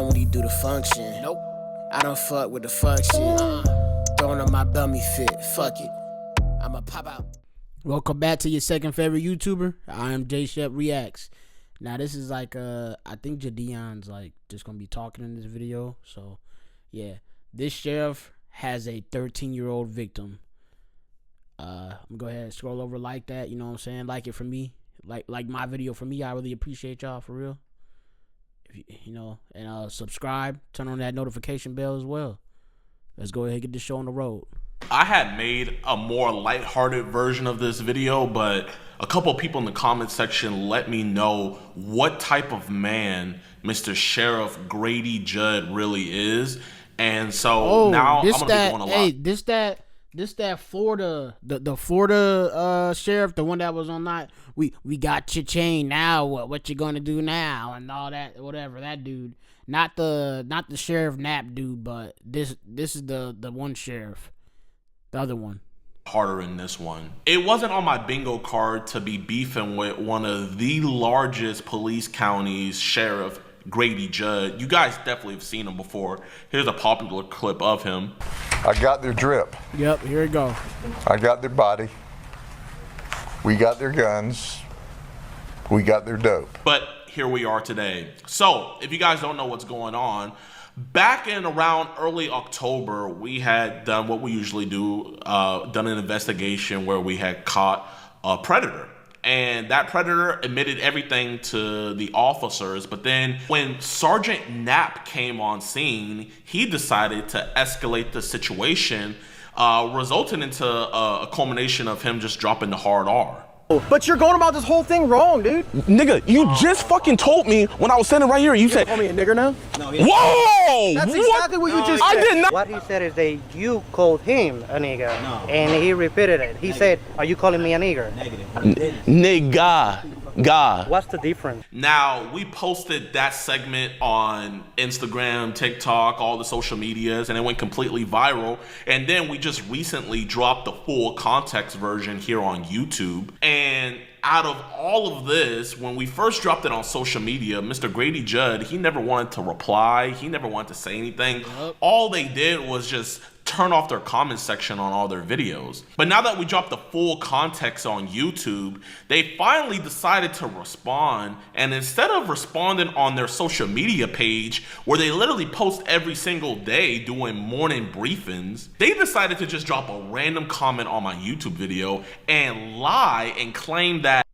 only do the function. Nope. I don't fuck with the fuck shit. Throwing on my dummy fit. Fuck it. I'ma pop out. Welcome back to your second favorite YouTuber. I am J Shep Reacts. Now this is like I think Jadion's like just gonna be talking in this video. So yeah, this sheriff has a 13-year-old victim. I'm gonna go ahead and scroll over like that. You know what I'm saying? Like it for me. Like my video for me. I really appreciate y'all for real. If you know, and subscribe, turn on that notification bell as well. Let's go ahead and get this show on the road. I had made a more lighthearted version of this video, but a couple people in the comment section let me know what type of man Mr. Sheriff Grady Judd really is. And so now I'm gonna be going a lot. Hey, this that Florida, the Florida sheriff, the one that was on that we got your chain now, what you gonna do now and all that, whatever, that dude. Not the Sheriff Knapp dude, but this is the one sheriff. The other one. Harder in this one. It wasn't on my bingo card to be beefing with one of the largest police counties, Sheriff Grady Judd. You guys definitely have seen him before. Here's a popular clip of him. I got their drip. Yep, here we go. I got their body. We got their guns. We got their dope. But here we are today. So if you guys don't know what's going on, back in around early October, we had done what we usually do, done an investigation where we had caught a predator. And that predator admitted everything to the officers. But then when Sergeant Knapp came on scene, he decided to escalate the situation, resulting into a culmination of him just dropping the hard R. But you're going about this whole thing wrong, dude. Nigga, you just fucking told me when I was standing right here. You said, call me a nigger now? No, whoa! That's exactly what you just said. I did not. What he said is that you called him a nigger, and he repeated it. He said, "Are you calling me a nigger?" Nigga. God. What's the difference? Now, we posted that segment on Instagram, TikTok, all the social medias, and it went completely viral. And then we just recently dropped the full context version here on YouTube. And out of all of this, when we first dropped it on social media, Mr. Grady Judd, he never wanted to reply. He never wanted to say anything. All they did was just turn off their comment section on all their videos. But now that we dropped the full context on YouTube, they finally decided to respond. And instead of responding on their social media page, where they literally post every single day doing morning briefings, they decided to just drop a random comment on my YouTube video and lie and claim that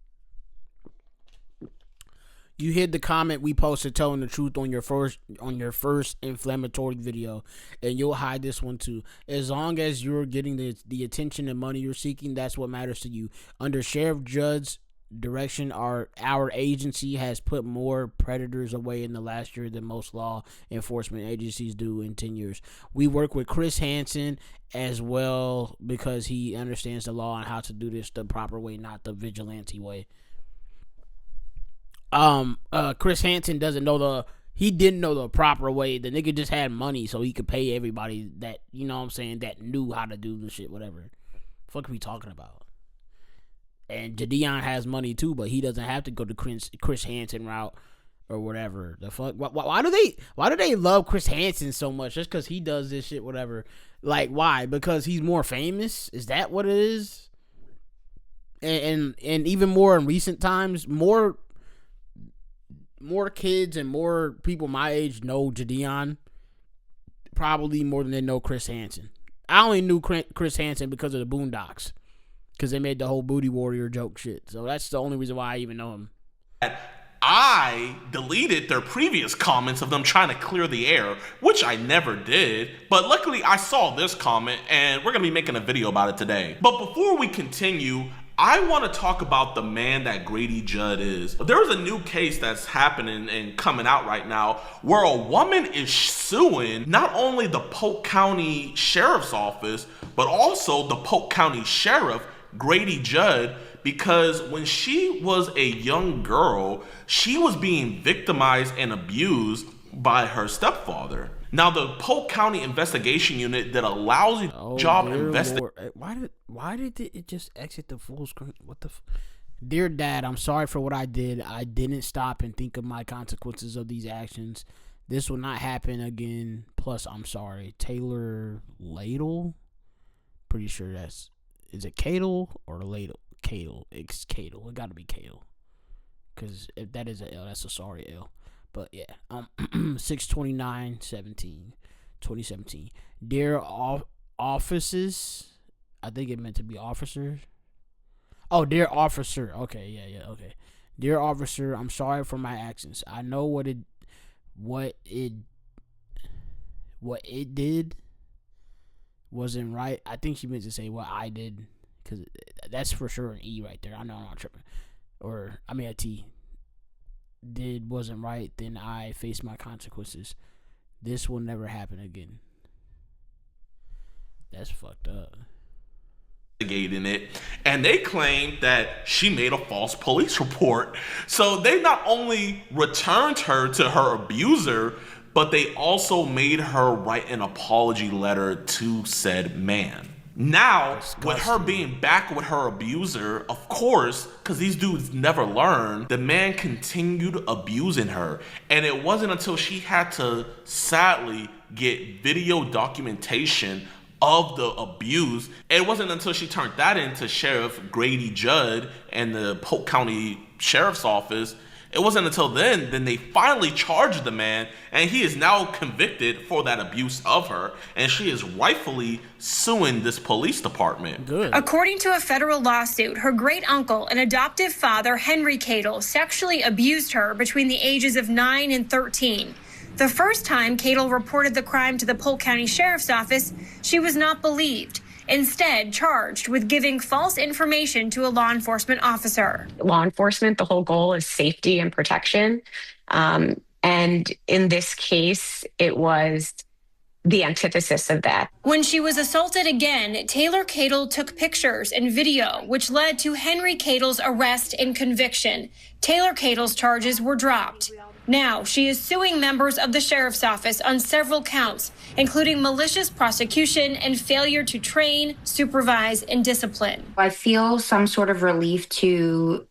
You hit the comment we posted telling the truth on your first inflammatory video, and you'll hide this one too. As long as you're getting the attention and money you're seeking, that's what matters to you. Under Sheriff Judd's direction, our agency has put more predators away in the last year than most law enforcement agencies do in 10 years. We work with Chris Hansen as well because he understands the law and how to do this the proper way, not the vigilante way. Chris Hansen didn't know the proper way. The nigga just had money so he could pay everybody that, you know what I'm saying, that knew how to do the shit, whatever. Fuck are we talking about? And Jadion has money too, but he doesn't have to go the Chris Hansen route or whatever. The fuck? Why do they love Chris Hansen so much? Just because he does this shit, whatever. Like, why? Because he's more famous? Is that what it is? And even more in recent times, more kids and more people my age know Jadion, probably more than they know Chris Hansen. I only knew Chris Hansen because of the Boondocks, because they made the whole Booty Warrior joke shit. So that's the only reason why I even know him. I deleted their previous comments of them trying to clear the air, which I never did. But luckily I saw this comment and we're going to be making a video about it today. But before we continue, I want to talk about the man that Grady Judd is. There is a new case that's happening and coming out right now where a woman is suing not only the Polk County Sheriff's Office, but also the Polk County Sheriff, Grady Judd, because when she was a young girl, she was being victimized and abused by her stepfather. Now, the Polk County Investigation Unit did a lousy job investigating. Why did it just exit the full screen? What the? Dear Dad, I'm sorry for what I did. I didn't stop and think of my consequences of these actions. This will not happen again. Plus, I'm sorry, Taylor Ladle. Pretty sure is it Cadle or Ladle? Cadle. It's Cadle. It got to be Cadle. Because if that is a L, that's a sorry L. But yeah, 6/29/17, 2017. Dear offices, I think it meant to be officers. Oh, dear officer. Okay, yeah, okay. Dear officer, I'm sorry for my actions. I know what it did wasn't right. I think she meant to say what I did, because that's for sure an E right there. I know I'm not tripping. Or, I mean a T. Did wasn't right, then I face my consequences. This will never happen again. That's fucked up. In it, and they claimed that she made a false police report. So they not only returned her to her abuser, but they also made her write an apology letter to said man. Now, with her being back with her abuser, of course, because these dudes never learn, the man continued abusing her. And it wasn't until she had to sadly get video documentation of the abuse. It wasn't until she turned that into Sheriff Grady Judd and the Polk County Sheriff's Office. It wasn't until then they finally charged the man, and he is now convicted for that abuse of her, and she is rightfully suing this police department. Good. According to a federal lawsuit, her great uncle and adoptive father, Henry Cadle, sexually abused her between the ages of 9 and 13. The first time Cadle reported the crime to the Polk County Sheriff's Office, she was not believed. Instead, charged with giving false information to a law enforcement officer. Law enforcement, the whole goal is safety and protection. And in this case, it was the antithesis of that. When she was assaulted again, Taylor Cadle took pictures and video, which led to Henry Cadle's arrest and conviction. Taylor Cadle's charges were dropped. Now, she is suing members of the sheriff's office on several counts, including malicious prosecution and failure to train, supervise, and discipline. I feel some sort of relief to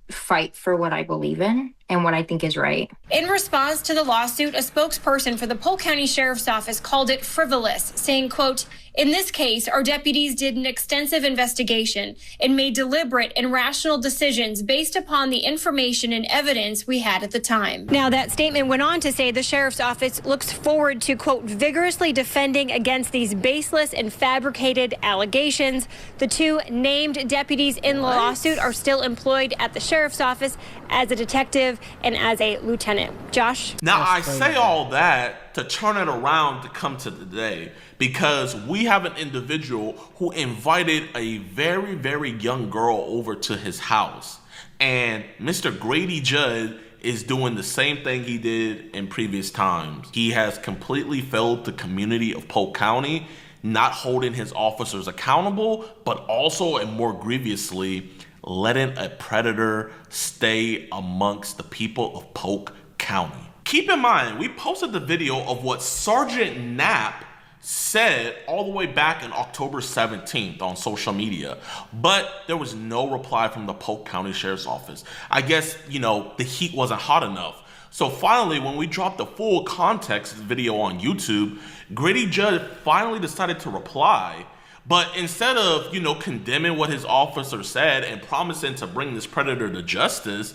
fight for what I believe in and what I think is right. In response to the lawsuit, a spokesperson for the Polk County Sheriff's Office called it frivolous, saying, quote, "In this case, our deputies did an extensive investigation and made deliberate and rational decisions based upon the information and evidence we had at the time." Now, that statement went on to say the Sheriff's Office looks forward to, quote, vigorously defending against these baseless and fabricated allegations. The two named deputies in the lawsuit are still employed at the Sheriff's Office as a detective and as a lieutenant. Josh? Now, I say all that to turn it around to come to today, because we have an individual who invited a very, very young girl over to his house. And Mr. Grady Judd is doing the same thing he did in previous times. He has completely failed the community of Polk County, not holding his officers accountable, but also, and more grievously, letting a predator stay amongst the people of Polk County. Keep in mind, we posted the video of what Sergeant Knapp said all the way back in October 17th on social media, but there was no reply from the Polk County Sheriff's Office. I guess, the heat wasn't hot enough. So finally, when we dropped the full context video on YouTube, Grady Judd finally decided to reply. But instead of, condemning what his officer said and promising to bring this predator to justice,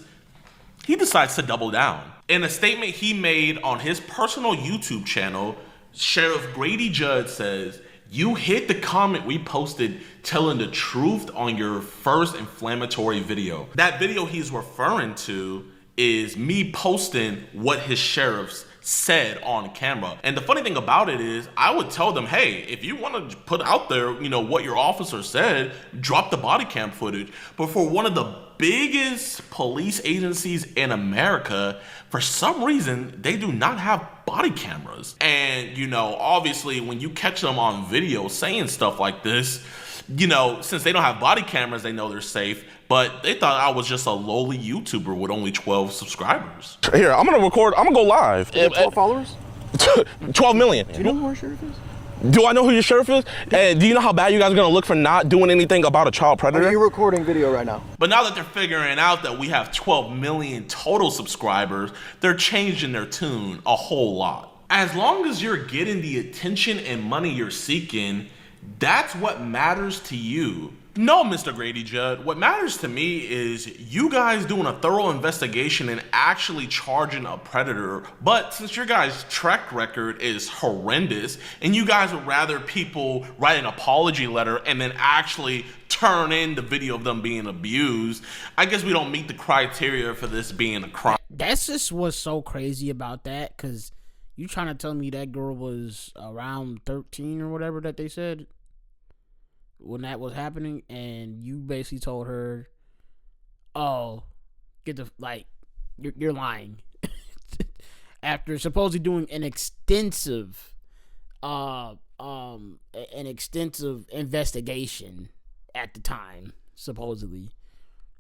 he decides to double down. In a statement he made on his personal YouTube channel, Sheriff Grady Judd says, "You hit the comment we posted telling the truth on your first inflammatory video." That video he's referring to is me posting what his sheriffs said on camera. And the funny thing about it is, I would tell them, hey, if you want to put out there, what your officer said, drop the body cam footage. But for one of the biggest police agencies in America, for some reason, they do not have body cameras. And, obviously, when you catch them on video saying stuff like this, since they don't have body cameras, they know they're safe. But they thought I was just a lowly YouTuber with only 12 subscribers. Here, I'm gonna record. I'm gonna go live. 12 followers? 12 million. Do you know who our sheriff is? Do I know who your sheriff is? And do you know how bad you guys are gonna look for not doing anything about a child predator? Are you recording video right now? But now that they're figuring out that we have 12 million total subscribers, they're changing their tune a whole lot. As long as you're getting the attention and money you're seeking, that's what matters to you. No, Mr. Grady Judd, what matters to me is you guys doing a thorough investigation and actually charging a predator. But since your guys' track record is horrendous and you guys would rather people write an apology letter and then actually turn in the video of them being abused, I guess we don't meet the criteria for this being a crime. That's just what's so crazy about that, because you trying to tell me that girl was around 13 or whatever that they said when that was happening, and you basically told her, oh, you're lying. After supposedly doing an extensive investigation at the time, supposedly.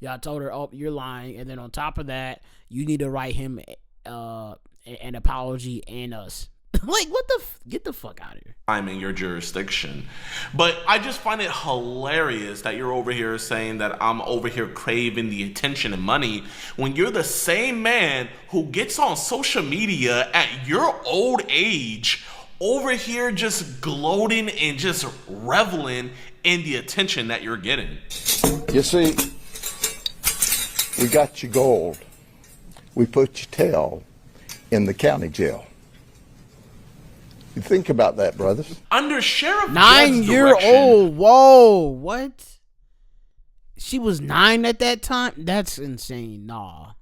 Y'all told her, oh, you're lying, and then on top of that, you need to write him an apology and us. Like, what the get the fuck out of here. I'm in your jurisdiction. But I just find it hilarious that you're over here saying that I'm over here craving the attention and money when you're the same man who gets on social media at your old age over here just gloating and just reveling in the attention that you're getting. You see, we got you gold. We put your tail in the county jail. You think about that, brothers. Under Sheriff 9-year-old. Whoa, what? She was 9 at that time? That's insane. Nah.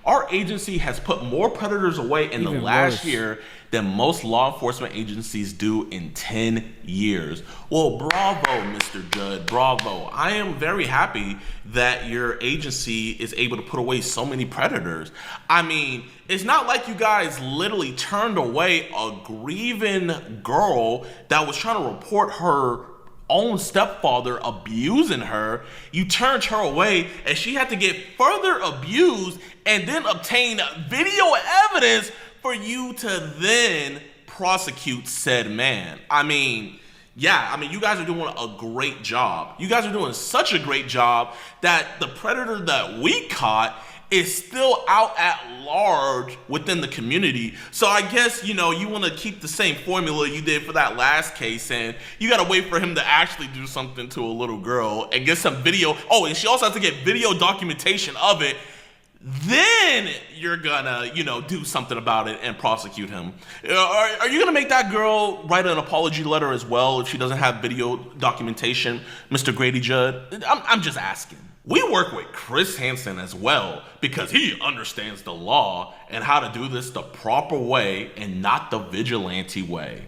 Our agency has put more predators away in the last year than most law enforcement agencies do in 10 years. Well, bravo, Mr. Judd, bravo. I am very happy that your agency is able to put away so many predators. I mean, it's not like you guys literally turned away a grieving girl that was trying to report her own stepfather abusing her. You turned her away and she had to get further abused and then obtain video evidence for you to then prosecute said man. I mean, yeah, you guys are doing a great job. You guys are doing such a great job that the predator that we caught is still out at large within the community. So I guess, you want to keep the same formula you did for that last case, and you got to wait for him to actually do something to a little girl and get some video. Oh, and she also has to get video documentation of it. Then you're gonna, do something about it and prosecute him. Are you gonna make that girl write an apology letter as well if she doesn't have video documentation, Mr. Grady Judd? I'm just asking. We work with Chris Hansen as well because he understands the law and how to do this the proper way and not the vigilante way.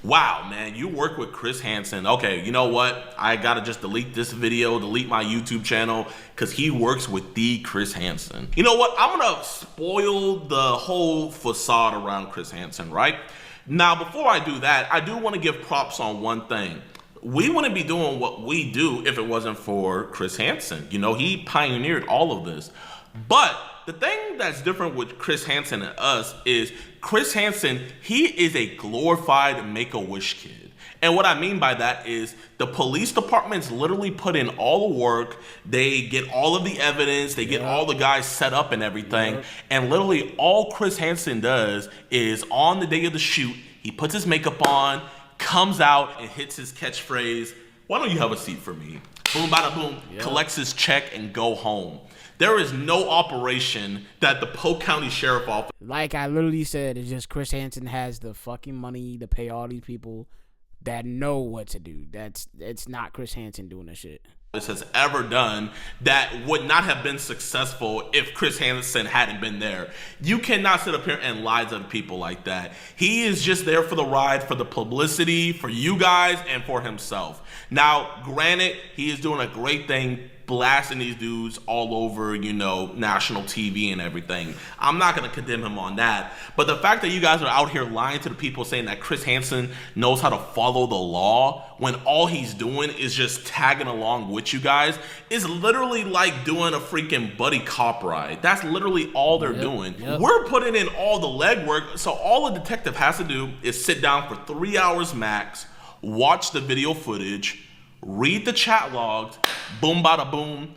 Wow, man, you work with Chris Hansen. Okay, you know what? I gotta just delete this video, delete my YouTube channel, because he works with the Chris Hansen. You know what? I'm gonna spoil the whole facade around Chris Hansen, right? Now, before I do that, I do want to give props on one thing. We wouldn't be doing what we do if it wasn't for Chris Hansen. He pioneered all of this. But the thing that's different with Chris Hansen and us is Chris Hansen, he is a glorified Make-A-Wish kid. And what I mean by that is the police departments literally put in all the work. They get all of the evidence. They get all the guys set up and everything. And literally all Chris Hansen does is on the day of the shoot, he puts his makeup on, comes out and hits his catchphrase, "Why don't you have a seat for me?" Boom, bada boom, collects his check and go home. There is no operation that the Polk County Sheriff Office, like I literally said, it's just Chris Hansen has the fucking money to pay all these people that know what to do. It's not Chris Hansen doing this shit. has ever done that would not have been successful if Chris Hansen hadn't been there. You cannot sit up here and lie to people like that. He is just there for the ride, for the publicity, for you guys, and for himself. Now, granted, he is doing a great thing blasting these dudes all over, you know, national TV and everything. I'm not going to condemn him on that. But the fact that you guys are out here lying to the people saying that Chris Hansen knows how to follow the law when all he's doing is just tagging along with you guys is literally like doing a freaking buddy cop ride. That's literally all they're doing. We're putting in all the legwork, so all a detective has to do is sit down for 3 hours max, watch the video footage, read the chat logs, boom, bada boom,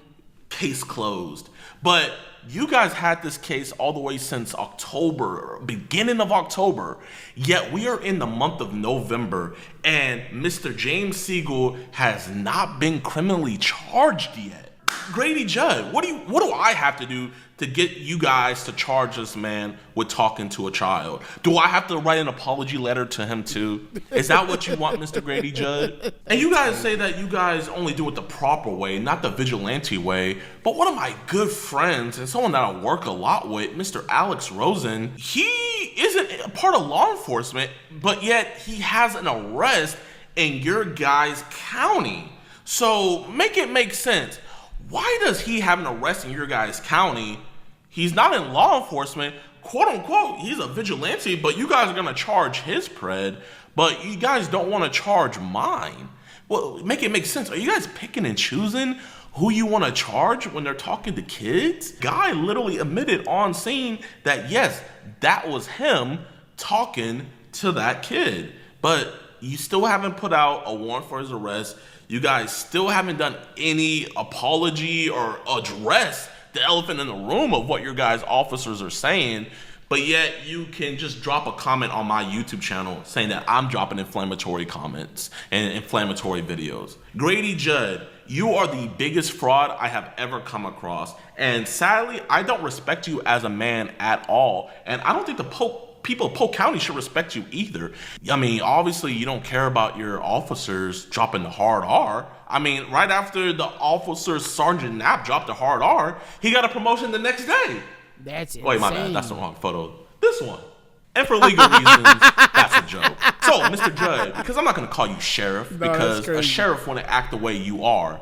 case closed. But you guys had this case all the way since October, beginning of October, yet we are in the month of November, and Mr. James Siegel has not been criminally charged yet. Grady Judd, what do I have to do to get you guys to charge this man with talking to a child? Do I have to write an apology letter to him too? Is that what you want, Mr. Grady Judd? And you guys say that you guys only do it the proper way, not the vigilante way. But one of my good friends and someone that I work a lot with, Mr. Alex Rosen, he isn't a part of law enforcement, but yet he has an arrest in your guys' county. So make it make sense. Why does he have an arrest in your guys' county? He's not in law enforcement, quote unquote, he's a vigilante, but you guys are gonna charge his pred, but you guys don't wanna charge mine. Well, make it make sense. Are you guys picking and choosing who you wanna charge when they're talking to kids? Guy literally admitted on scene that yes, that was him talking to that kid, but you still haven't put out a warrant for his arrest. You guys still haven't done any apology or address the elephant in the room of what your guys' officers are saying, but yet you can just drop a comment on my YouTube channel saying that I'm dropping inflammatory comments and inflammatory videos. Grady Judd, you are the biggest fraud I have ever come across, and sadly, I don't respect you as a man at all, and I don't think people of Polk County should respect you either. I mean, obviously you don't care about your officers dropping the hard R. I mean, right after the officer Sergeant Knapp dropped the hard R, he got a promotion the next day. That's insane. Wait, my bad, that's the wrong photo. This one. And for legal reasons, that's a joke. So, Mr. Judd, because I'm not gonna call you sheriff, because a sheriff wouldn't act the way you are,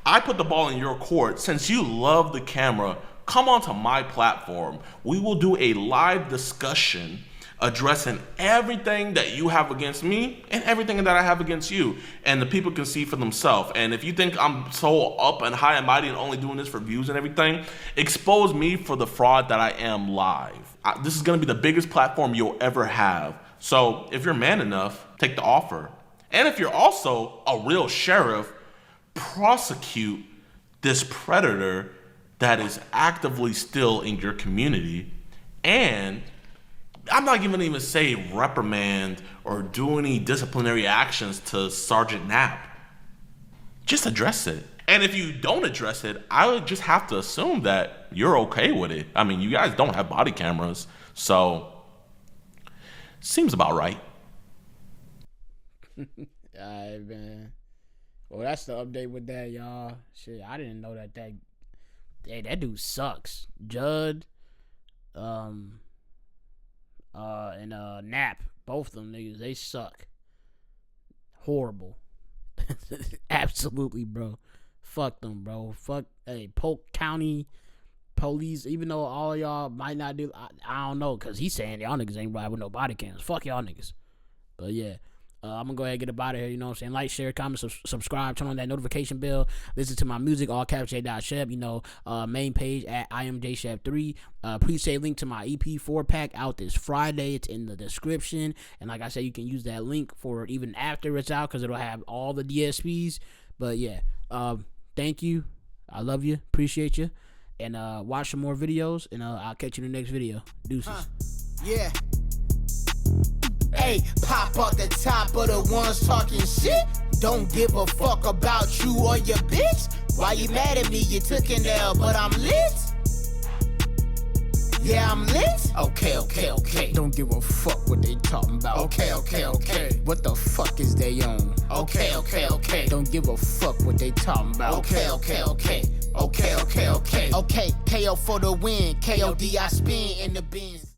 I put the ball in your court. Since you love the camera, come onto my platform. We will do a live discussion addressing everything that you have against me and everything that I have against you, and the people can see for themselves. And if you think I'm so up and high and mighty and only doing this for views and everything, expose me for the fraud that I am live. This is gonna be the biggest platform you'll ever have. So if you're man enough, take the offer. And if you're also a real sheriff, prosecute this predator that is actively still in your community. And I'm not even say reprimand or do any disciplinary actions to Sergeant Knapp. Just address it. And if you don't address it, I would just have to assume that you're okay with it. I mean, you guys don't have body cameras, so seems about right. Alright, man. Well, that's the update with that, y'all. Shit, I didn't know that that dude sucks. Judd, and Knapp, both of them niggas, they suck. Horrible. Absolutely, bro. Fuck them, bro. Fuck, hey, Polk County police, even though all y'all might not do, I don't know, because he's saying y'all niggas ain't riding with no body cams. Fuck y'all niggas. But yeah. I'm gonna go ahead and get up out of here, you know what I'm saying? Like, share, comment, subscribe, turn on that notification bell, listen to my music, all caps J.Shep, you know, main page at IamJShep3. Please say link to my EP 4-pack out this Friday. It's in the description. And like I said, you can use that link for even after it's out, because it'll have all the DSPs. But yeah, thank you. I love you. Appreciate you. And watch some more videos, and I'll catch you in the next video. Deuces. Yeah. Hey, pop out the top of the ones talking shit. Don't give a fuck about you or your bitch. Why you mad at me? You took an L, but I'm lit. Yeah, I'm lit. Okay. Don't give a fuck what they talking about. Okay. What the fuck is they on? Okay. Don't give a fuck what they talking about. Okay. Okay, KO for the win. KOD I spin in the bins.